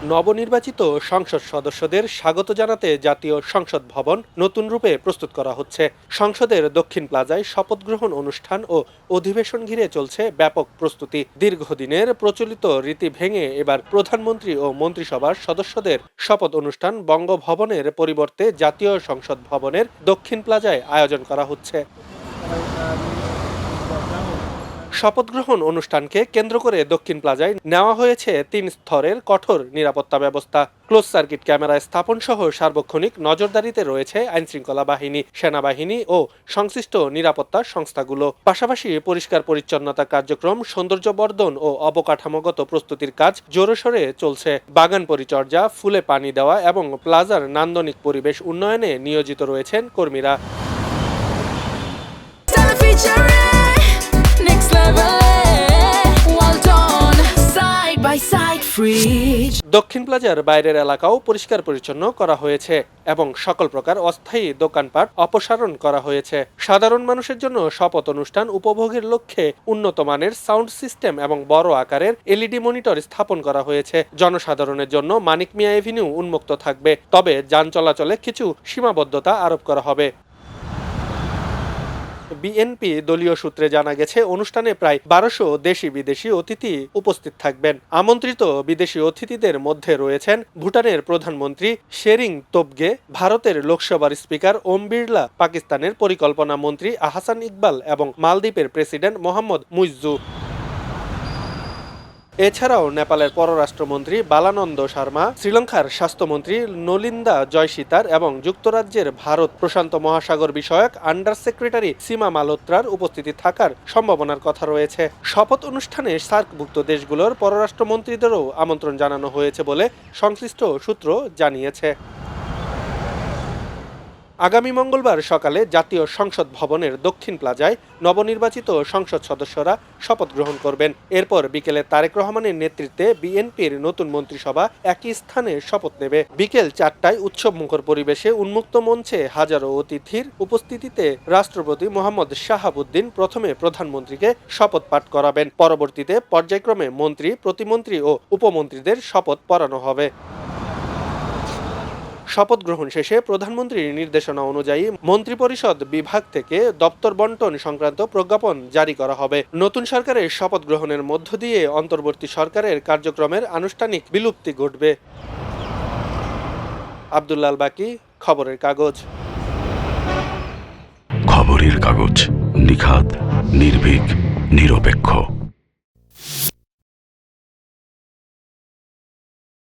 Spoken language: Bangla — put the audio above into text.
নবনির্বাচিত সংসদ সদস্যদের স্বাগত জানাতে জাতীয় সংসদ ভবন নতুন রূপে প্রস্তুত করা হচ্ছে। সংসদের দক্ষিণ প্লাজায় শপথ গ্রহণ অনুষ্ঠান ও অধিবেশন ঘিরে চলছে ব্যাপক প্রস্তুতি। দীর্ঘদিনের প্রচলিত রীতি ভেঙে এবার প্রধানমন্ত্রী ও মন্ত্রিসভার সদস্যদের শপথ অনুষ্ঠান বঙ্গভবনের পরিবর্তে জাতীয় সংসদ ভবনের দক্ষিণ প্লাজায় আয়োজন করা হচ্ছে। শপথ গ্রহণ অনুষ্ঠানকে কেন্দ্র করে দক্ষিণ প্লাজায় নেওয়া হয়েছে ৩ স্তরের কঠোর নিরাপত্তা ব্যবস্থা। ক্লোজ সার্কিট ক্যামেরা স্থাপন সহ সার্বক্ষণিক নজরদারিতে রয়েছে আইনশৃঙ্খলা বাহিনী, সেনাবাহিনী ও সংশ্লিষ্ট নিরাপত্তা সংস্থাগুলো। পাশাপাশি পরিষ্কার পরিচ্ছন্নতা কার্যক্রম, সৌন্দর্যবর্ধন ও অবকাঠামোগত প্রস্তুতির কাজ জোরসোরে চলছে। বাগান পরিচর্যা, ফুলে পানি দেওয়া এবং প্লাজার নান্দনিক পরিবেশ উন্নয়নে নিয়োজিত রয়েছেন কর্মীরা। দক্ষিণ প্লাজার বাইরের এলাকাও পরিষ্কার পরিচ্ছন্ন করা হয়েছে এবং সকল প্রকার অস্থায়ী দোকানপাট অপসারণ করা হয়েছে। সাধারণ মানুষের জন্য শপথ অনুষ্ঠান উপভোগের লক্ষ্যে উন্নত মানের সাউন্ড সিস্টেম এবং বড় আকারের এলইডি মনিটর স্থাপন করা হয়েছে। জনসাধারণের জন্য মানিক মিয়া এভিনিউ উন্মুক্ত থাকবে, তবে যান চলাচলে কিছু সীমাবদ্ধতা আরোপ করা হবে। বিএনপি দলীয় সূত্রে জানা গেছে, অনুষ্ঠানে প্রায় ১২০০ দেশি বিদেশি অতিথি উপস্থিত থাকবেন। আমন্ত্রিত বিদেশি অতিথিদের মধ্যে রয়েছেন ভুটানের প্রধানমন্ত্রী শেরিং তোবগে, ভারতের লোকসভার স্পিকার ওম বিড়লা, পাকিস্তানের পরিকল্পনা মন্ত্রী আহসান ইকবাল এবং মালদ্বীপের প্রেসিডেন্ট মোহাম্মদ মুইজ্জু। এছাড়াও নেপালের পররাষ্ট্রমন্ত্রী বালানন্দ শর্মা, শ্রীলঙ্কার স্বাস্থ্যমন্ত্রী নলিন্দা জয়সীতার এবং যুক্তরাজ্যের ভারত প্রশান্ত মহাসাগর বিষয়ক আন্ডার সেক্রেটারি সীমা মালোত্রার উপস্থিতি থাকার সম্ভাবনার কথা রয়েছে। শপথ অনুষ্ঠানে সার্কভুক্ত দেশগুলোর পররাষ্ট্রমন্ত্রীদেরও আমন্ত্রণ জানানো হয়েছে বলে সংশ্লিষ্ট সূত্র জানিয়েছে। আগামী মঙ্গলবার সকালে জাতীয় সংসদ ভবনের দক্ষিণ প্লাজায় নবনির্বাচিত সংসদ সদস্যরা শপথ গ্রহণ করবেন। এরপর বিকেলে তারেক রহমানের নেতৃত্বে বিএনপির নতুন মন্ত্রিসভা একই স্থানে শপথ নেবে। বিকেল ৪টায় উৎসবমুখর পরিবেশে উন্মুক্ত মঞ্চে হাজারো অতিথির উপস্থিতিতে রাষ্ট্রপতি মোহাম্মদ শাহাবুদ্দিন প্রথমে প্রধানমন্ত্রীকে শপথ পাঠ করাবেন। পরবর্তীতে পর্যায়ক্রমে মন্ত্রী, প্রতিমন্ত্রী ও উপমন্ত্রীদের শপথ পড়ানো হবে। শপথ গ্রহণ শেষে প্রধানমন্ত্রীর নির্দেশনা অনুযায়ী মন্ত্রিপরিষদ বিভাগ থেকে দপ্তর বন্টন সংক্রান্ত প্রজ্ঞাপন জারি করা হবে। নতুন সরকারের শপথ গ্রহণের মধ্য দিয়ে অন্তর্বর্তী সরকারের কার্যক্রমের আনুষ্ঠানিক বিলুপ্তি ঘটবে। আব্দুল্লাহ আল বাকি, খবরের কাগজ। খবরের কাগজ, নিখাত, নির্ভীক, নিরপেক্ষ।